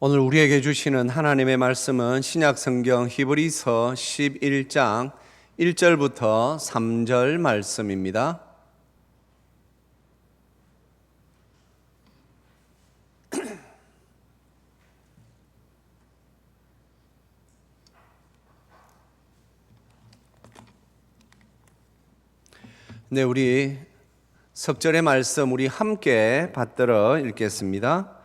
오늘 우리에게 주시는 하나님의 말씀은 신약성경 히브리서 11장 1절부터 3절 말씀입니다. 네, 우리 석절의 말씀 우리 함께 받들어 읽겠습니다.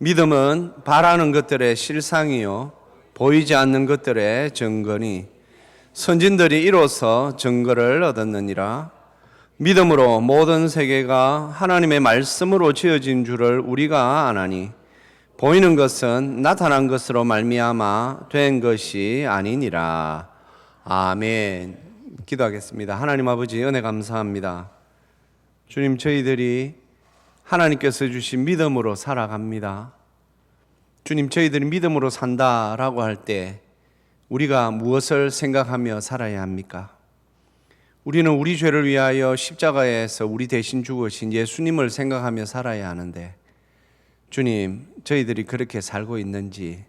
믿음은 바라는 것들의 실상이요 보이지 않는 것들의 증거니 선진들이 이로써 증거를 얻었느니라. 믿음으로 모든 세계가 하나님의 말씀으로 지어진 줄을 우리가 아나니 보이는 것은 나타난 것으로 말미암아 된 것이 아니니라. 아멘. 기도하겠습니다. 하나님 아버지 은혜 감사합니다. 주님, 저희들이 하나님께서 주신 믿음으로 살아갑니다. 주님, 저희들이 믿음으로 산다라고 할 때 우리가 무엇을 생각하며 살아야 합니까? 우리는 우리 죄를 위하여 십자가에서 우리 대신 죽으신 예수님을 생각하며 살아야 하는데, 주님, 저희들이 그렇게 살고 있는지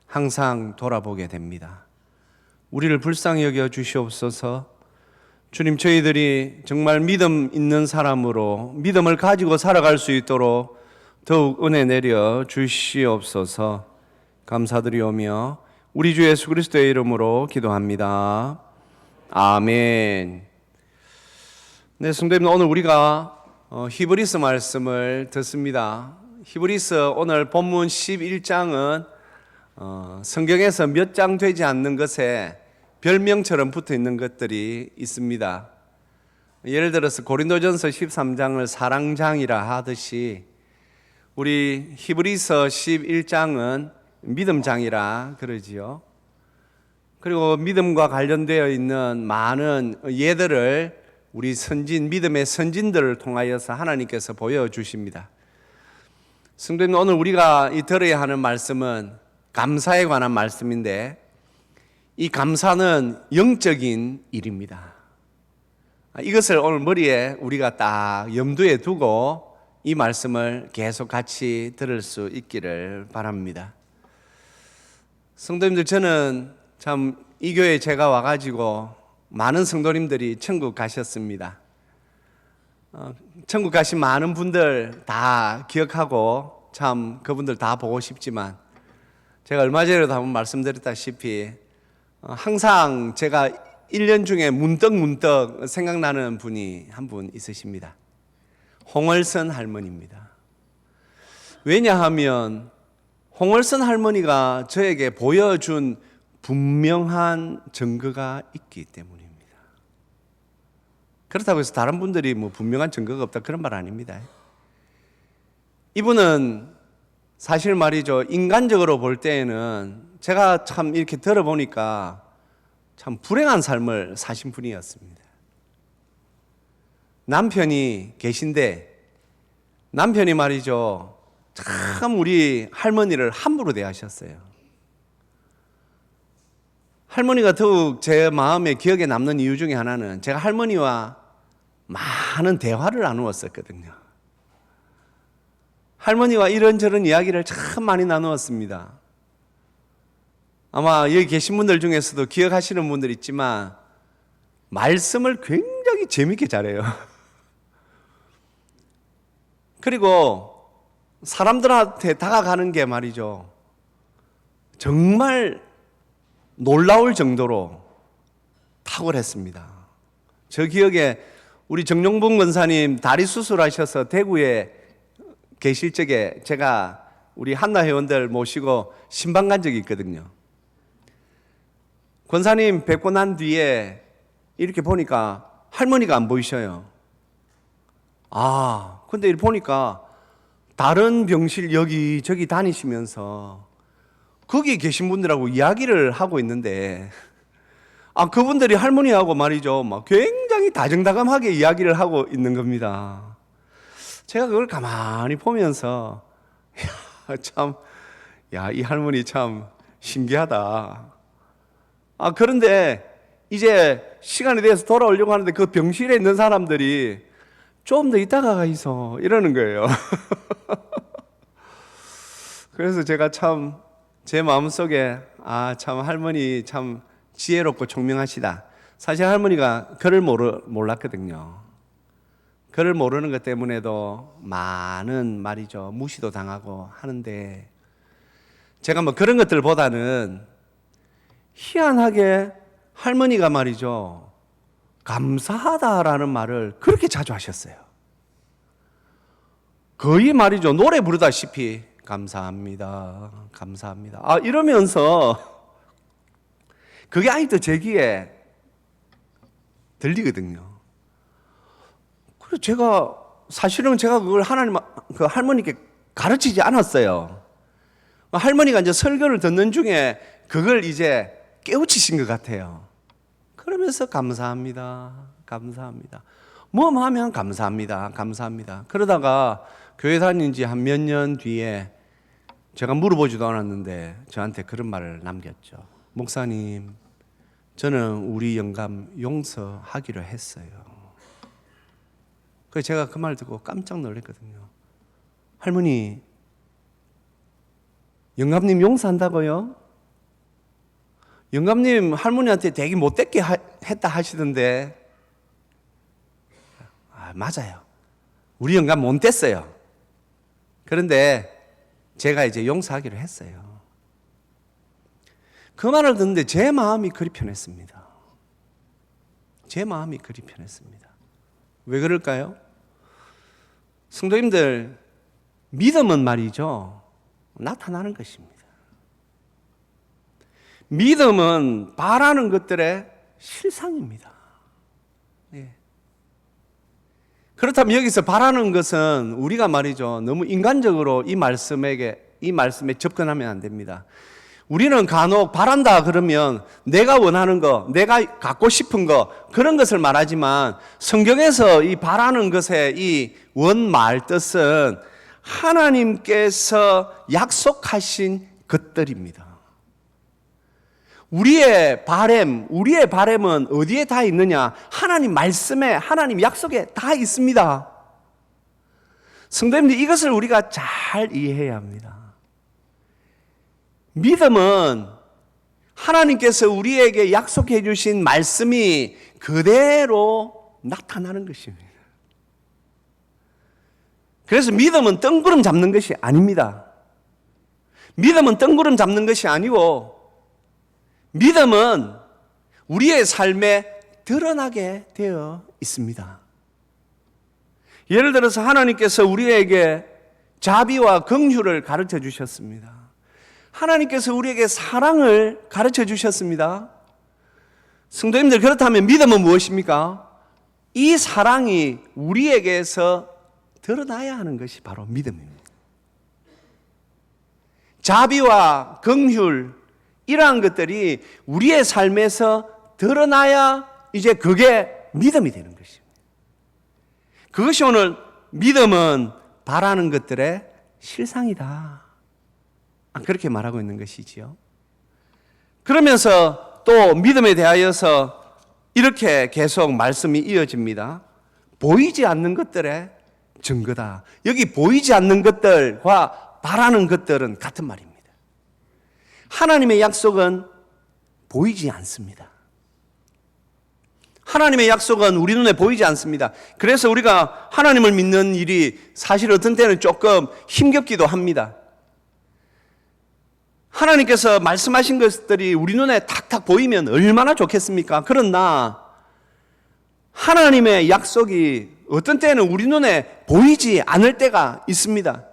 항상 돌아보게 됩니다. 우리를 불쌍히 여겨 주시옵소서. 주님, 저희들이 정말 믿음 있는 사람으로 믿음을 가지고 살아갈 수 있도록 더욱 은혜 내려 주시옵소서. 감사드리오며 우리 주 예수 그리스도의 이름으로 기도합니다. 아멘. 네, 성도님, 오늘 우리가 히브리서 말씀을 듣습니다. 히브리서 오늘 본문 11장은 성경에서 몇 장 되지 않는 것에 별명처럼 붙어 있는 것들이 있습니다. 예를 들어서 고린도전서 13장을 사랑장이라 하듯이 우리 히브리서 11장은 믿음장이라 그러지요. 그리고 믿음과 관련되어 있는 많은 예들을 우리 믿음의 선진들을 통하여서 하나님께서 보여주십니다. 성도님, 오늘 우리가 들어야 하는 말씀은 감사에 관한 말씀인데, 이 감사는 영적인 일입니다. 이것을 오늘 머리에 우리가 딱 염두에 두고 이 말씀을 계속 같이 들을 수 있기를 바랍니다. 성도님들, 저는 참 이 교회에 제가 와가지고 많은 성도님들이 천국 가셨습니다. 천국 가신 많은 분들 다 기억하고 참 그분들 다 보고 싶지만, 제가 얼마 전에도 한번 말씀드렸다시피 항상 제가 1년 중에 문득 생각나는 분이 한 분 있으십니다. 홍월선 할머니입니다. 왜냐하면 홍월선 할머니가 저에게 보여준 분명한 증거가 있기 때문입니다. 그렇다고 해서 다른 분들이 분명한 증거가 없다 그런 말 아닙니다. 이분은 사실 말이죠, 인간적으로 볼 때에는 제가 참 이렇게 들어보니까 참 불행한 삶을 사신 분이었습니다. 남편이 계신데 남편이 말이죠, 참 우리 할머니를 함부로 대하셨어요. 할머니가 더욱 제 마음에 기억에 남는 이유 중에 하나는 제가 할머니와 많은 대화를 나누었었거든요. 할머니와 이런저런 이야기를 참 많이 나누었습니다. 아마 여기 계신 분들 중에서도 기억하시는 분들 있지만 말씀을 굉장히 재밌게 잘해요. 그리고 사람들한테 다가가는 게 말이죠, 정말 놀라울 정도로 탁월했습니다. 저 기억에 우리 정용봉 권사님 다리 수술하셔서 대구에 계실 적에 제가 우리 한나 회원들 모시고 신방 간 적이 있거든요. 권사님 뵙고 난 뒤에 이렇게 보니까 할머니가 안 보이셔요. 근데 이렇게 보니까 다른 병실 여기저기 다니시면서 거기 계신 분들하고 이야기를 하고 있는데, 그분들이 할머니하고 말이죠, 굉장히 다정다감하게 이야기를 하고 있는 겁니다. 제가 그걸 가만히 보면서 이 할머니 참 신기하다. 그런데 이제 시간이 돼서 돌아오려고 하는데 그 병실에 있는 사람들이 좀 더 이따가 가 있어 이러는 거예요. 그래서 제가 참 제 마음속에 참 할머니 참 지혜롭고 총명하시다. 사실 할머니가 글을 몰랐거든요. 글을 모르는 것 때문에도 많은 말이죠, 무시도 당하고 하는데, 제가 뭐 그런 것들보다는 희한하게 할머니가 말이죠, 감사하다라는 말을 그렇게 자주 하셨어요. 거의 말이죠, 노래 부르다시피 감사합니다, 감사합니다, 이러면서 그게 아직도 제 귀에 들리거든요. 그래서 제가 사실은 제가 그걸 그 할머니께 가르치지 않았어요. 할머니가 이제 설교를 듣는 중에 그걸 이제 깨우치신 것 같아요. 그러면서 감사합니다, 감사합니다, 뭐 하면 감사합니다, 감사합니다. 그러다가 교회 다닌 지 한 몇 년 뒤에 제가 물어보지도 않았는데 저한테 그런 말을 남겼죠. 목사님, 저는 우리 영감 용서하기로 했어요. 그래서 제가 그 말 듣고 깜짝 놀랐거든요. 할머니, 영감님 용서한다고요? 영감님 할머니한테 되게 못되게 했다 하시던데. 맞아요. 우리 영감 못됐어요. 그런데 제가 이제 용서하기로 했어요. 그 말을 듣는데 제 마음이 그리 편했습니다. 제 마음이 그리 편했습니다. 왜 그럴까요? 성도님들, 믿음은 말이죠, 나타나는 것입니다. 믿음은 바라는 것들의 실상입니다. 예. 그렇다면 여기서 바라는 것은 우리가 말이죠, 너무 인간적으로 이 말씀에 접근하면 안 됩니다. 우리는 간혹 바란다 그러면 내가 원하는 거, 내가 갖고 싶은 거, 그런 것을 말하지만 성경에서 이 바라는 것의 이 원말 뜻은 하나님께서 약속하신 것들입니다. 우리의 바램은 어디에 다 있느냐? 하나님 말씀에, 하나님 약속에 다 있습니다. 성도님들, 이것을 우리가 잘 이해해야 합니다. 믿음은 하나님께서 우리에게 약속해 주신 말씀이 그대로 나타나는 것입니다. 그래서 믿음은 뜬구름 잡는 것이 아닙니다. 믿음은 뜬구름 잡는 것이 아니고, 믿음은 우리의 삶에 드러나게 되어 있습니다. 예를 들어서 하나님께서 우리에게 자비와 긍휼을 가르쳐 주셨습니다. 하나님께서 우리에게 사랑을 가르쳐 주셨습니다. 성도님들, 그렇다면 믿음은 무엇입니까? 이 사랑이 우리에게서 드러나야 하는 것이 바로 믿음입니다. 자비와 긍휼, 이러한 것들이 우리의 삶에서 드러나야 이제 그게 믿음이 되는 것입니다. 그것이 오늘 믿음은 바라는 것들의 실상이다, 그렇게 말하고 있는 것이지요. 그러면서 또 믿음에 대하여서 이렇게 계속 말씀이 이어집니다. 보이지 않는 것들의 증거다. 여기 보이지 않는 것들과 바라는 것들은 같은 말입니다. 하나님의 약속은 보이지 않습니다. 하나님의 약속은 우리 눈에 보이지 않습니다. 그래서 우리가 하나님을 믿는 일이 사실 어떤 때는 조금 힘겹기도 합니다. 하나님께서 말씀하신 것들이 우리 눈에 탁탁 보이면 얼마나 좋겠습니까? 그러나 하나님의 약속이 어떤 때는 우리 눈에 보이지 않을 때가 있습니다.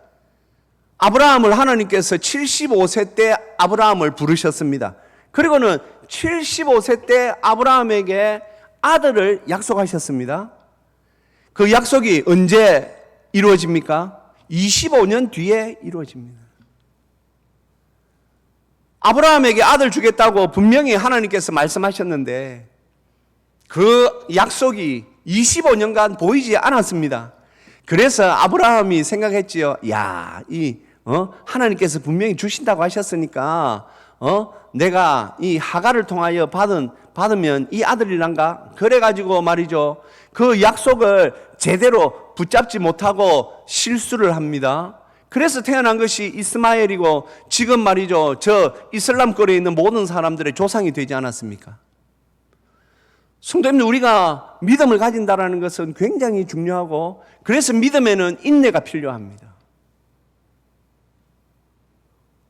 아브라함을 하나님께서 75세 때 아브라함을 부르셨습니다. 그리고는 75세 때 아브라함에게 아들을 약속하셨습니다. 그 약속이 언제 이루어집니까? 25년 뒤에 이루어집니다. 아브라함에게 아들 주겠다고 분명히 하나님께서 말씀하셨는데 그 약속이 25년간 보이지 않았습니다. 그래서 아브라함이 생각했지요. 하나님께서 분명히 주신다고 하셨으니까 내가 이 하갈을 통하여 받으면 이 아들이란가? 그래가지고 말이죠, 그 약속을 제대로 붙잡지 못하고 실수를 합니다. 그래서 태어난 것이 이스마엘이고 지금 말이죠, 저 이슬람권에 있는 모든 사람들의 조상이 되지 않았습니까? 성도님들, 우리가 믿음을 가진다는 것은 굉장히 중요하고, 그래서 믿음에는 인내가 필요합니다.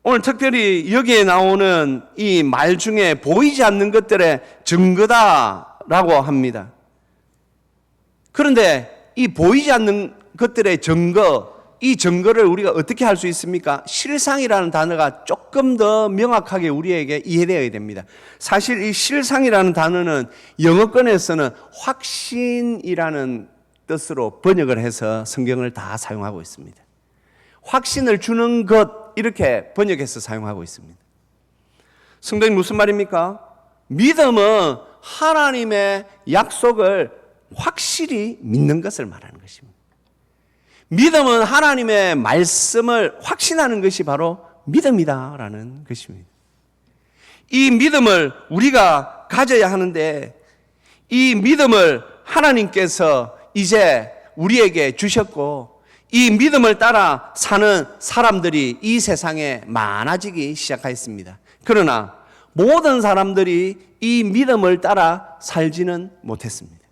오늘 특별히 여기에 나오는 이 말 중에 보이지 않는 것들의 증거다라고 합니다. 그런데 이 보이지 않는 것들의 증거, 이 증거를 우리가 어떻게 할 수 있습니까? 실상이라는 단어가 조금 더 명확하게 우리에게 이해되어야 됩니다. 사실 이 실상이라는 단어는 영어권에서는 확신이라는 뜻으로 번역을 해서 성경을 다 사용하고 있습니다. 확신을 주는 것, 이렇게 번역해서 사용하고 있습니다. 성도님, 무슨 말입니까? 믿음은 하나님의 약속을 확실히 믿는 것을 말하는 것입니다. 믿음은 하나님의 말씀을 확신하는 것이 바로 믿음이다라는 것입니다. 이 믿음을 우리가 가져야 하는데, 이 믿음을 하나님께서 이제 우리에게 주셨고, 이 믿음을 따라 사는 사람들이 이 세상에 많아지기 시작했습니다. 그러나 모든 사람들이 이 믿음을 따라 살지는 못했습니다.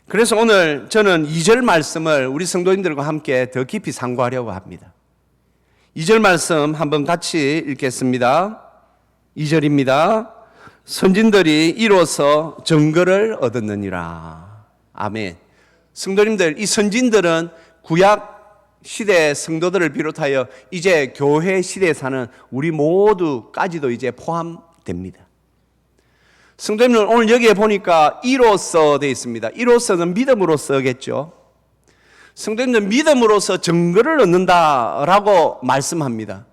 그래서 오늘 저는 2절 말씀을 우리 성도님들과 함께 더 깊이 상고하려고 합니다. 2절 말씀 한번 같이 읽겠습니다. 2절입니다. 선진들이 이로써 증거를 얻었느니라. 아멘. 성도님들, 이 선진들은 구약 시대 성도들을 비롯하여 이제 교회 시대에 사는 우리 모두까지도 이제 포함됩니다. 성도님들, 오늘 여기에 보니까 이로써 되어 있습니다. 이로써는 믿음으로써겠죠. 성도님들, 믿음으로써 증거를 얻는다라고 말씀합니다.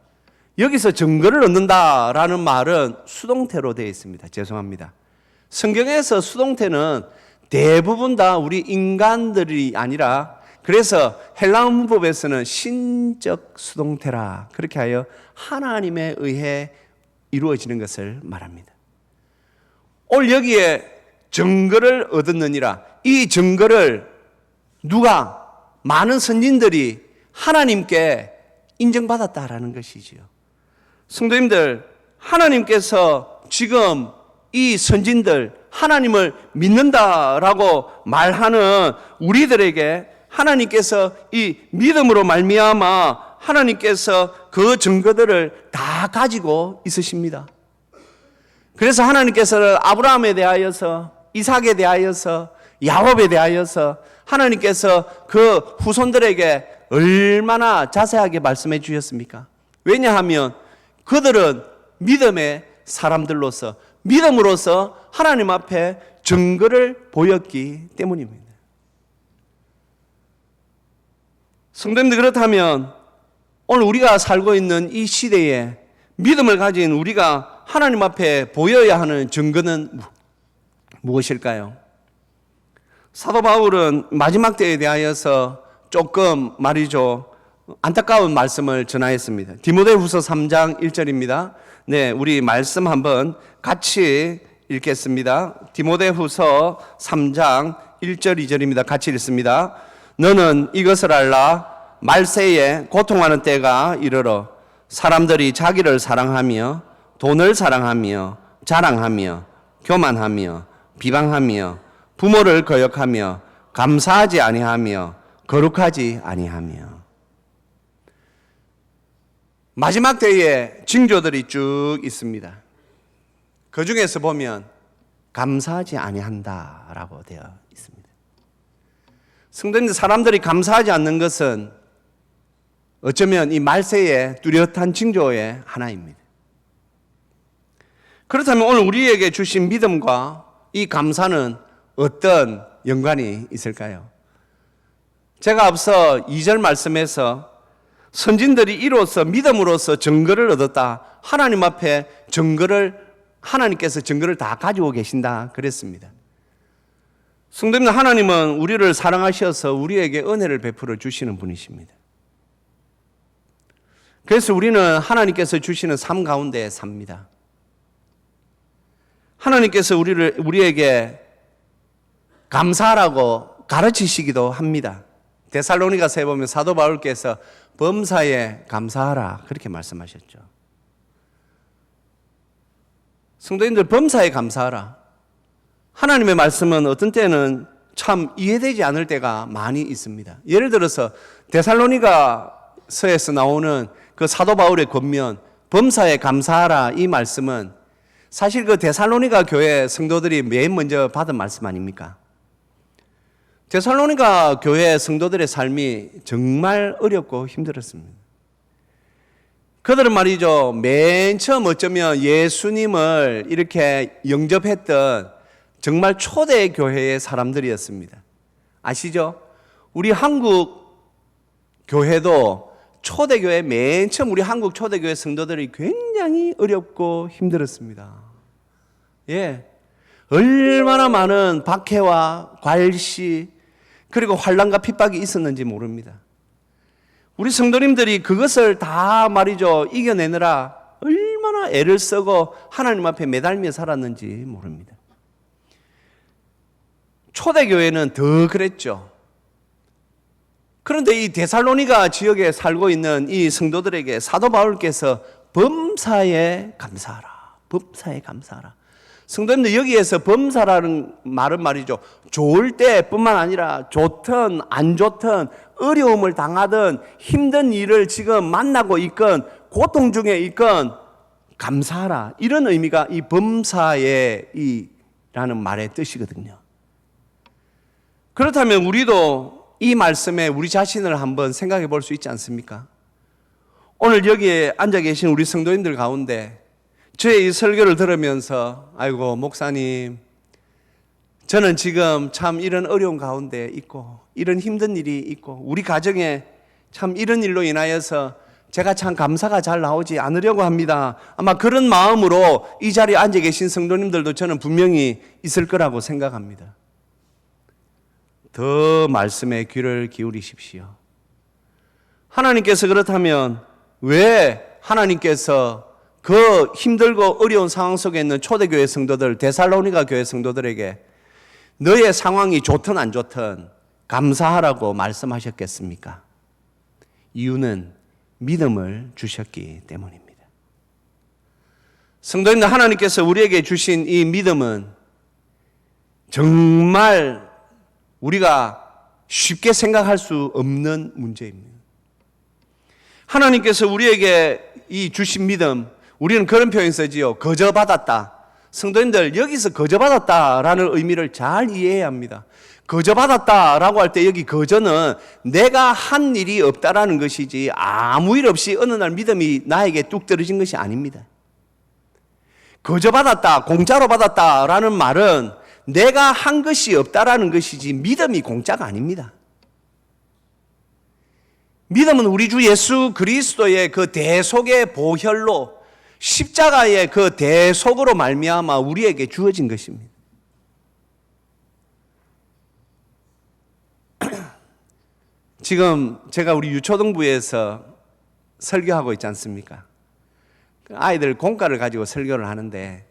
여기서 증거를 얻는다라는 말은 수동태로 되어 있습니다. 죄송합니다. 성경에서 수동태는 대부분 다 우리 인간들이 아니라, 그래서 헬라어 문법에서는 신적 수동태라 그렇게 하여 하나님에 의해 이루어지는 것을 말합니다. 오늘 여기에 증거를 얻었느니라, 이 증거를 누가, 많은 선진들이 하나님께 인정받았다라는 것이지요. 성도님들, 하나님께서 지금 이 선진들, 하나님을 믿는다라고 말하는 우리들에게 하나님께서 이 믿음으로 말미암아 하나님께서 그 증거들을 다 가지고 있으십니다. 그래서 하나님께서는 아브라함에 대하여서, 이삭에 대하여서, 야곱에 대하여서 하나님께서 그 후손들에게 얼마나 자세하게 말씀해 주셨습니까? 왜냐하면 그들은 믿음의 사람들로서, 믿음으로써 하나님 앞에 증거를 보였기 때문입니다. 성도님들, 그렇다면 오늘 우리가 살고 있는 이 시대에 믿음을 가진 우리가 하나님 앞에 보여야 하는 증거는 무엇일까요? 사도 바울은 마지막 때에 대하여서 조금 말이죠, 안타까운 말씀을 전하였습니다. 디모데후서 3장 1절입니다. 네, 우리 말씀 한번 같이 읽겠습니다. 디모데후서 3장 1절 2절입니다. 같이 읽습니다. 너는 이것을 알라. 말세에 고통하는 때가 이르러 사람들이 자기를 사랑하며 돈을 사랑하며 자랑하며 교만하며 비방하며 부모를 거역하며 감사하지 아니하며 거룩하지 아니하며. 마지막 때에 징조들이 쭉 있습니다. 그 중에서 보면 감사하지 아니한다라고 되어 있습니다. 성도님들, 사람들이 감사하지 않는 것은 어쩌면 이 말세의 뚜렷한 징조의 하나입니다. 그렇다면 오늘 우리에게 주신 믿음과 이 감사는 어떤 연관이 있을까요? 제가 앞서 2절 말씀에서 선진들이 이로써 믿음으로써 증거를 얻었다, 하나님 앞에 하나님께서 증거를 다 가지고 계신다 그랬습니다. 성도님들, 하나님은 우리를 사랑하셔서 우리에게 은혜를 베풀어 주시는 분이십니다. 그래서 우리는 하나님께서 주시는 삶 가운데 삽니다. 하나님께서 우리에게 감사하라고 가르치시기도 합니다. 데살로니가서에 보면 사도 바울께서 범사에 감사하라 그렇게 말씀하셨죠. 성도님들, 범사에 감사하라. 하나님의 말씀은 어떤 때는 참 이해되지 않을 때가 많이 있습니다. 예를 들어서 데살로니가서에서 나오는 그 사도 바울의 권면 범사에 감사하라, 이 말씀은 사실 그 데살로니가 교회 성도들이 맨 먼저 받은 말씀 아닙니까? 데살로니가 교회 성도들의 삶이 정말 어렵고 힘들었습니다. 그들은 말이죠, 맨 처음 어쩌면 예수님을 이렇게 영접했던 정말 초대 교회의 사람들이었습니다. 아시죠? 우리 한국 교회도 초대교회 맨 처음 우리 한국 초대교회 성도들이 굉장히 어렵고 힘들었습니다. 예, 얼마나 많은 박해와 괄시 그리고 환난과 핍박이 있었는지 모릅니다. 우리 성도님들이 그것을 다 말이죠 이겨내느라 얼마나 애를 쓰고 하나님 앞에 매달며 살았는지 모릅니다. 초대교회는 더 그랬죠. 그런데 이 데살로니가 지역에 살고 있는 이 성도들에게 사도 바울께서 범사에 감사하라, 범사에 감사하라. 성도님들, 여기에서 범사라는 말은 말이죠, 좋을 때뿐만 아니라 좋든 안 좋든 어려움을 당하든 힘든 일을 지금 만나고 있건 고통 중에 있건 감사하라, 이런 의미가 이 범사에 라는 말의 뜻이거든요. 그렇다면 우리도 이 말씀에 우리 자신을 한번 생각해 볼 수 있지 않습니까? 오늘 여기에 앉아 계신 우리 성도님들 가운데 저의 이 설교를 들으면서 아이고 목사님, 저는 지금 참 이런 어려운 가운데 있고 이런 힘든 일이 있고 우리 가정에 참 이런 일로 인하여서 제가 참 감사가 잘 나오지 않으려고 합니다. 아마 그런 마음으로 이 자리에 앉아 계신 성도님들도 저는 분명히 있을 거라고 생각합니다. 더 말씀에 귀를 기울이십시오. 하나님께서 그렇다면 왜 하나님께서 그 힘들고 어려운 상황 속에 있는 초대교회 성도들, 데살로니가 교회 성도들에게 너의 상황이 좋든 안 좋든 감사하라고 말씀하셨겠습니까? 이유는 믿음을 주셨기 때문입니다. 성도님들, 하나님께서 우리에게 주신 이 믿음은 정말 우리가 쉽게 생각할 수 없는 문제입니다. 하나님께서 우리에게 이 주신 믿음, 우리는 그런 표현 쓰지요. 거저받았다. 성도님들, 여기서 거저받았다라는 의미를 잘 이해해야 합니다. 거저받았다라고 할 때 여기 거저는 내가 한 일이 없다라는 것이지 아무 일 없이 어느 날 믿음이 나에게 뚝 떨어진 것이 아닙니다. 거저받았다, 공짜로 받았다라는 말은 내가 한 것이 없다라는 것이지 믿음이 공짜가 아닙니다. 믿음은 우리 주 예수 그리스도의 그 대속의 보혈로 십자가의 그 대속으로 말미암아 우리에게 주어진 것입니다. 지금 제가 우리 유초등부에서 설교하고 있지 않습니까? 아이들 공과를 가지고 설교를 하는데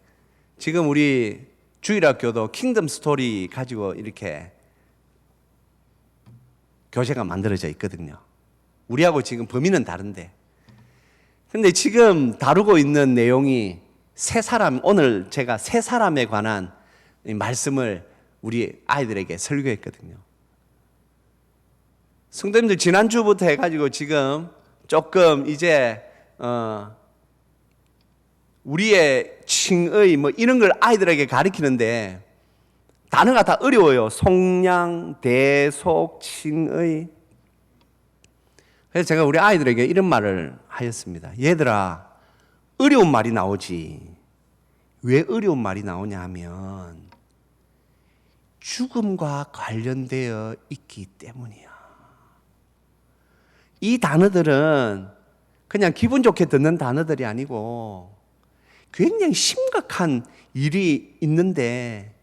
지금 우리 주일학교도 킹덤 스토리 가지고 이렇게 교재가 만들어져 있거든요. 우리하고 지금 범위는 다른데. 근데 지금 다루고 있는 내용이 오늘 제가 세 사람에 관한 말씀을 우리 아이들에게 설교했거든요. 성도님들, 지난주부터 해가지고 지금 조금 이제 우리의 칭의 이런 걸 아이들에게 가르치는데 단어가 다 어려워요. 속량, 대속, 칭의. 그래서 제가 우리 아이들에게 이런 말을 하였습니다. 얘들아, 어려운 말이 나오지. 왜 어려운 말이 나오냐 하면 죽음과 관련되어 있기 때문이야. 이 단어들은 그냥 기분 좋게 듣는 단어들이 아니고 굉장히 심각한 일이 있는데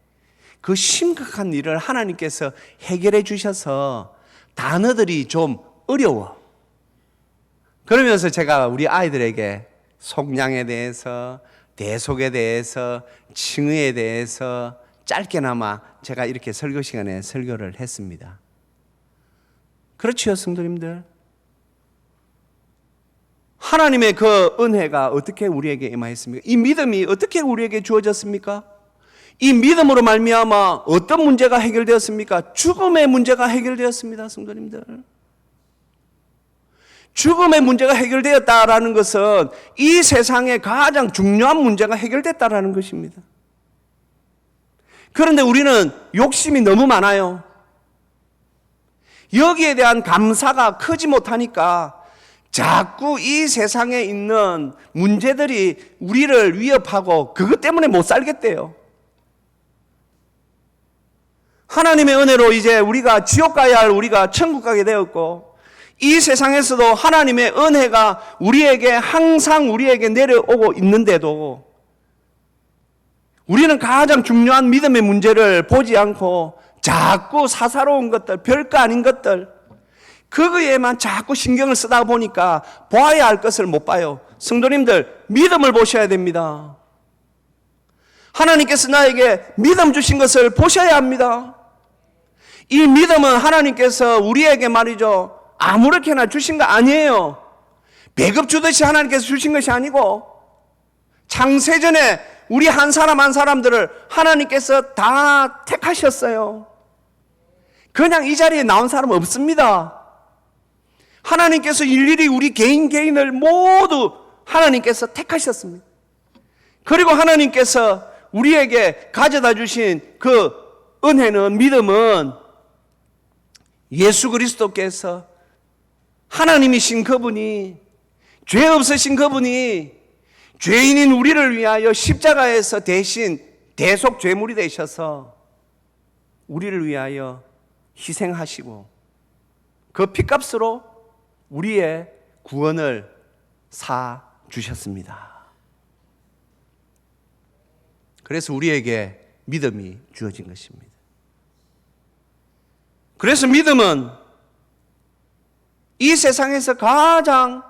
그 심각한 일을 하나님께서 해결해 주셔서 단어들이 좀 어려워. 그러면서 제가 우리 아이들에게 속량에 대해서, 대속에 대해서, 칭의에 대해서 짧게나마 제가 이렇게 설교 시간에 설교를 했습니다. 그렇지요, 성도님들? 하나님의 그 은혜가 어떻게 우리에게 임하였습니까? 이 믿음이 어떻게 우리에게 주어졌습니까? 이 믿음으로 말미암아 어떤 문제가 해결되었습니까? 죽음의 문제가 해결되었습니다, 성도님들. 죽음의 문제가 해결되었다라는 것은 이 세상의 가장 중요한 문제가 해결됐다라는 것입니다. 그런데 우리는 욕심이 너무 많아요. 여기에 대한 감사가 크지 못하니까 자꾸 이 세상에 있는 문제들이 우리를 위협하고 그것 때문에 못 살겠대요. 하나님의 은혜로 이제 우리가 지옥 가야 할 우리가 천국 가게 되었고, 이 세상에서도 하나님의 은혜가 우리에게 항상 우리에게 내려오고 있는데도 우리는 가장 중요한 믿음의 문제를 보지 않고 자꾸 사사로운 것들, 별거 아닌 것들, 그거에만 자꾸 신경을 쓰다 보니까 보아야 할 것을 못 봐요. 성도님들, 믿음을 보셔야 됩니다. 하나님께서 나에게 믿음 주신 것을 보셔야 합니다. 이 믿음은 하나님께서 우리에게 말이죠, 아무렇게나 주신 거 아니에요. 배급 주듯이 하나님께서 주신 것이 아니고, 창세전에 우리 한 사람 한 사람들을 하나님께서 다 택하셨어요. 그냥 이 자리에 나온 사람 없습니다. 하나님께서 일일이 우리 개인을 모두 하나님께서 택하셨습니다. 그리고 하나님께서 우리에게 가져다 주신 그 은혜는, 믿음은 예수 그리스도께서, 하나님이신 그분이, 죄 없으신 그분이 죄인인 우리를 위하여 십자가에서 대신 대속 죄물이 되셔서 우리를 위하여 희생하시고 그 핏값으로 우리의 구원을 사 주셨습니다. 그래서 우리에게 믿음이 주어진 것입니다. 그래서 믿음은 이 세상에서 가장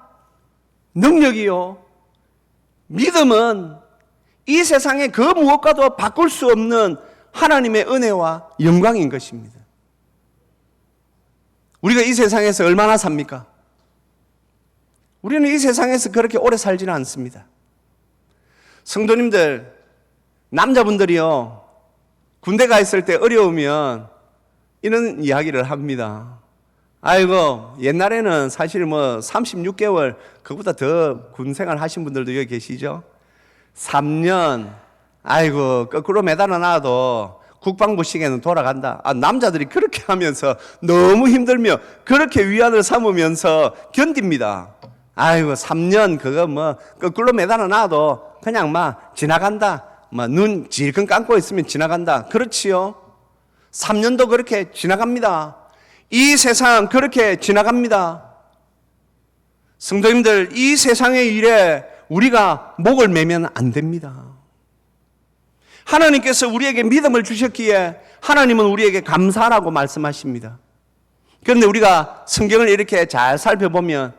능력이요, 믿음은 이 세상의 그 무엇과도 바꿀 수 없는 하나님의 은혜와 영광인 것입니다. 우리가 이 세상에서 얼마나 삽니까? 우리는 이 세상에서 그렇게 오래 살지는 않습니다. 성도님들, 남자분들이요, 군대 가 있을 때 어려우면 이런 이야기를 합니다. 아이고, 옛날에는 사실 36개월, 그보다 더 군 생활 하신 분들도 여기 계시죠? 3년, 아이고, 거꾸로 매달아 놔도 국방부 시계는 돌아간다. 남자들이 그렇게 하면서 너무 힘들며 그렇게 위안을 삼으면서 견딥니다. 아이고, 3년 그거 거꾸로 매달아 놔도 그냥 지나간다. 눈 질끈 감고 있으면 지나간다. 그렇지요? 3년도 그렇게 지나갑니다. 이 세상 그렇게 지나갑니다. 성도님들, 이 세상의 일에 우리가 목을 매면 안 됩니다. 하나님께서 우리에게 믿음을 주셨기에 하나님은 우리에게 감사하라고 말씀하십니다. 그런데 우리가 성경을 이렇게 잘 살펴보면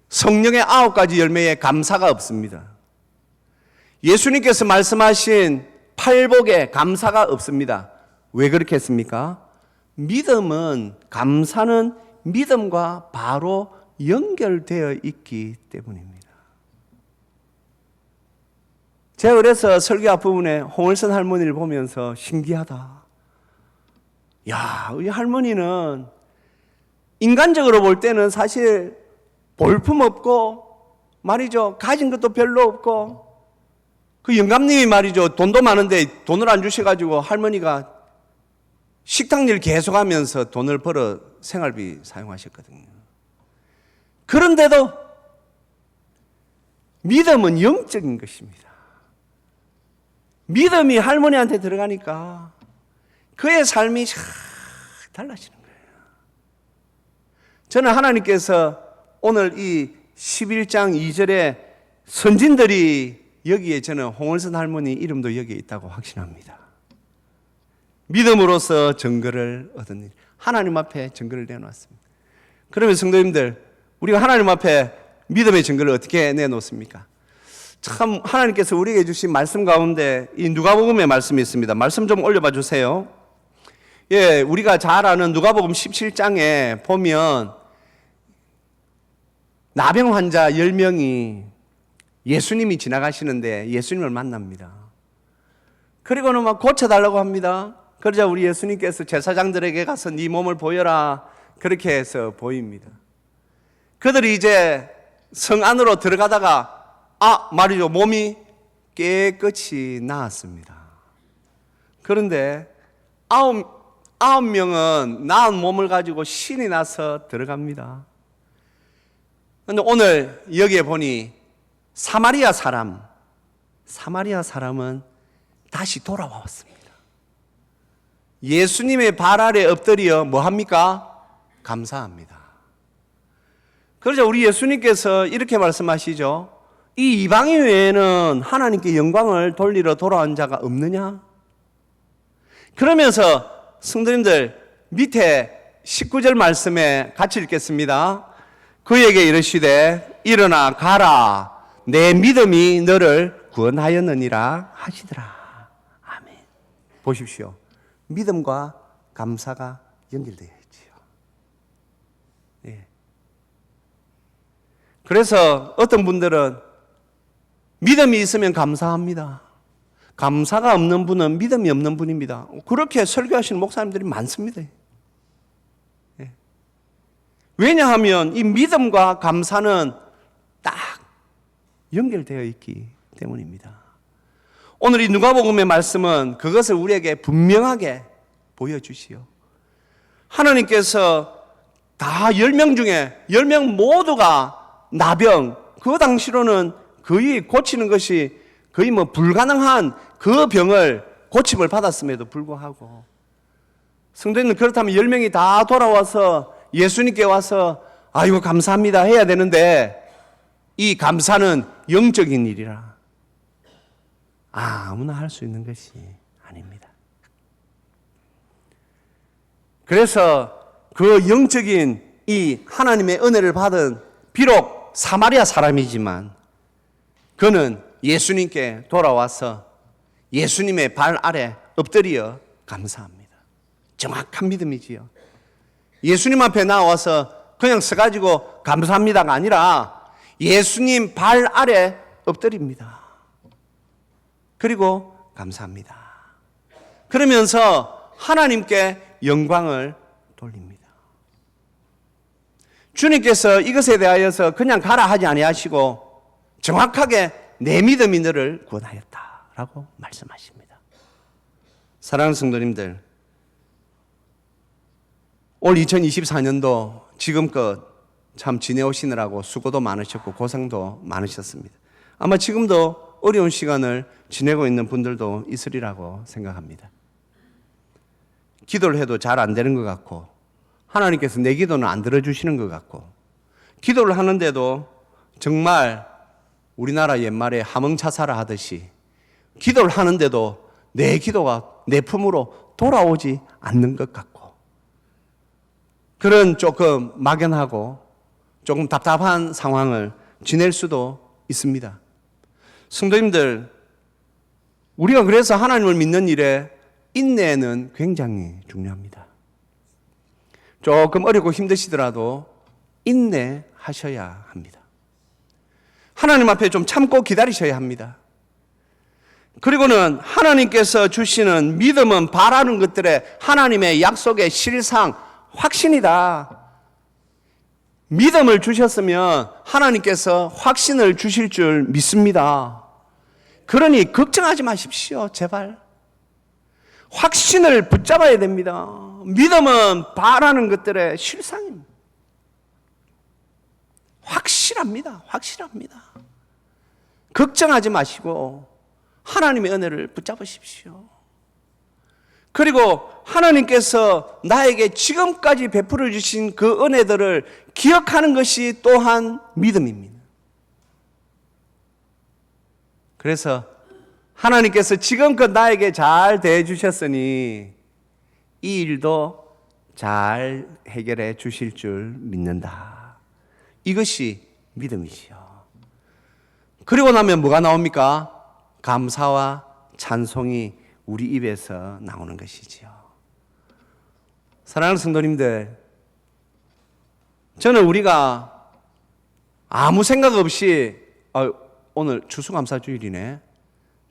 성령의 9가지 열매에 감사가 없습니다. 예수님께서 말씀하신 팔복에 감사가 없습니다. 왜 그렇게 했습니까? 믿음은, 감사는 믿음과 바로 연결되어 있기 때문입니다. 제가 그래서 설교 앞부분에 홍월선 할머니를 보면서 신기하다. 야, 이 할머니는 인간적으로 볼 때는 사실 볼품없고 말이죠, 가진 것도 별로 없고, 그 영감님이 말이죠, 돈도 많은데 돈을 안 주셔가지고 할머니가 식당일 계속하면서 돈을 벌어 생활비 사용하셨거든요. 그런데도 믿음은 영적인 것입니다. 믿음이 할머니한테 들어가니까 그의 삶이 쫙 달라지는 거예요. 저는 하나님께서 오늘 이 11장 2절에 선진들이 여기에, 저는 홍월선 할머니 이름도 여기에 있다고 확신합니다. 믿음으로써 증거를 얻은 일, 하나님 앞에 증거를 내놓았습니다. 그러면 성도님들, 우리가 하나님 앞에 믿음의 증거를 어떻게 내놓습니까? 참 하나님께서 우리에게 주신 말씀 가운데 이 누가복음의 말씀이 있습니다. 말씀 좀 올려봐 주세요. 예, 우리가 잘 아는 누가복음 17장에 보면 나병 환자 10명이 예수님이 지나가시는데 예수님을 만납니다. 그리고는 막 고쳐달라고 합니다. 그러자 우리 예수님께서 제사장들에게 가서 네 몸을 보여라, 그렇게 해서 보입니다. 그들이 이제 성 안으로 들어가다가 말이죠, 몸이 깨끗이 나았습니다. 그런데 아홉 명은 나은 몸을 가지고 신이 나서 들어갑니다. 그런데 오늘 여기에 보니 사마리아 사람은 다시 돌아와 왔습니다. 예수님의 발 아래 엎드려 뭐 합니까? 감사합니다. 그러자 우리 예수님께서 이렇게 말씀하시죠. 이 이방인 외에는 하나님께 영광을 돌리러 돌아온 자가 없느냐? 그러면서 성도님들 밑에 19절 말씀에 같이 읽겠습니다. 그에게 이르시되 일어나 가라, 내 믿음이 너를 구원하였느니라 하시더라. 아멘. 보십시오. 믿음과 감사가 연결되어 있지요. 예. 그래서 어떤 분들은 믿음이 있으면 감사합니다. 감사가 없는 분은 믿음이 없는 분입니다. 그렇게 설교하시는 목사님들이 많습니다. 예. 왜냐하면 이 믿음과 감사는 딱 연결되어 있기 때문입니다. 오늘 이 누가복음의 말씀은 그것을 우리에게 분명하게 보여주시오. 하나님께서 다 10명 중에 10명 모두가 나병, 그 당시로는 거의 고치는 것이 거의 뭐 불가능한 그 병을 고침을 받았음에도 불구하고 성도님은 그렇다면 10명이 다 돌아와서 예수님께 와서 아이고 감사합니다 해야 되는데 이 감사는 영적인 일이라 아무나 할 수 있는 것이 아닙니다. 그래서 그 영적인 이 하나님의 은혜를 받은 비록 사마리아 사람이지만 그는 예수님께 돌아와서 예수님의 발 아래 엎드려 감사합니다. 정확한 믿음이지요. 예수님 앞에 나와서 그냥 서가지고 감사합니다가 아니라 예수님 발 아래 엎드립니다. 그리고 감사합니다. 그러면서 하나님께 영광을 돌립니다. 주님께서 이것에 대하여서 그냥 가라 하지 아니하시고 정확하게 내 믿음이 너를 구원하였다라고 말씀하십니다. 사랑하는 성도님들, 올 2024년도 지금껏 참 지내오시느라고 수고도 많으셨고 고생도 많으셨습니다. 아마 지금도 어려운 시간을 지내고 있는 분들도 있으리라고 생각합니다. 기도를 해도 잘 안 되는 것 같고 하나님께서 내 기도는 안 들어주시는 것 같고 기도를 하는데도 정말 우리나라 옛말에 하멍차사라 하듯이 기도를 하는데도 내 기도가 내 품으로 돌아오지 않는 것 같고 그런 조금 막연하고 조금 답답한 상황을 지낼 수도 있습니다. 성도님들, 우리가 그래서 하나님을 믿는 일에 인내는 굉장히 중요합니다. 조금 어렵고 힘드시더라도 인내하셔야 합니다. 하나님 앞에 좀 참고 기다리셔야 합니다. 그리고는 하나님께서 주시는 믿음은 바라는 것들의 하나님의 약속의 실상, 확신이다. 믿음을 주셨으면 하나님께서 확신을 주실 줄 믿습니다. 그러니 걱정하지 마십시오, 제발. 확신을 붙잡아야 됩니다. 믿음은 바라는 것들의 실상입니다. 확실합니다. 확실합니다. 걱정하지 마시고 하나님의 은혜를 붙잡으십시오. 그리고 하나님께서 나에게 지금까지 베풀어 주신 그 은혜들을 기억하는 것이 또한 믿음입니다. 그래서 하나님께서 지금껏 나에게 잘 대해 주셨으니 이 일도 잘 해결해 주실 줄 믿는다. 이것이 믿음이지요. 그리고 나면 뭐가 나옵니까? 감사와 찬송이 우리 입에서 나오는 것이지요. 사랑하는 성도님들, 저는 우리가 아무 생각 없이 오늘 추수감사주일이네,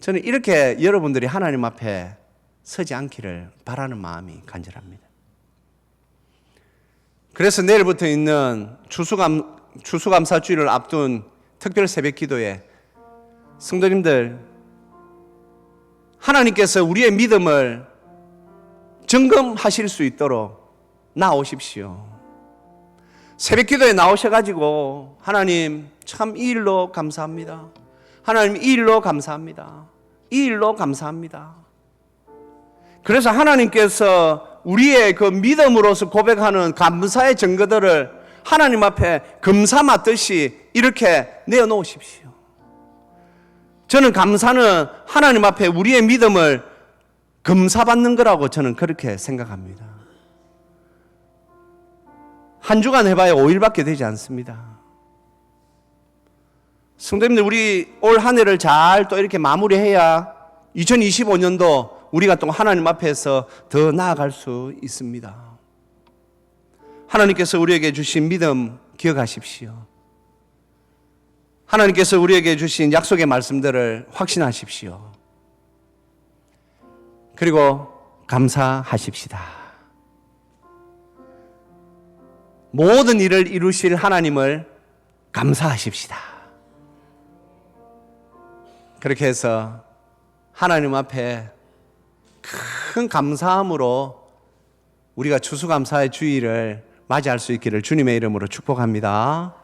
저는 이렇게 여러분들이 하나님 앞에 서지 않기를 바라는 마음이 간절합니다. 그래서 내일부터 있는 추수감사주일을 앞둔 특별 새벽 기도에 성도님들, 하나님께서 우리의 믿음을 점검하실 수 있도록 나오십시오. 새벽 기도에 나오셔가지고 하나님 참 이 일로 감사합니다. 하나님 이 일로 감사합니다. 이 일로 감사합니다. 그래서 하나님께서 우리의 그 믿음으로서 고백하는 감사의 증거들을 하나님 앞에 금사 맞듯이 이렇게 내어놓으십시오. 저는 감사는 하나님 앞에 우리의 믿음을 금사받는 거라고 저는 그렇게 생각합니다. 한 주간 해봐야 5일밖에 되지 않습니다. 성도님들, 우리 올 한 해를 잘 또 이렇게 마무리해야 2025년도 우리가 또 하나님 앞에서 더 나아갈 수 있습니다. 하나님께서 우리에게 주신 믿음 기억하십시오. 하나님께서 우리에게 주신 약속의 말씀들을 확신하십시오. 그리고 감사하십시다. 모든 일을 이루실 하나님을 감사하십시다. 그렇게 해서 하나님 앞에 큰 감사함으로 우리가 추수감사의 주일을 맞이할 수 있기를 주님의 이름으로 축복합니다.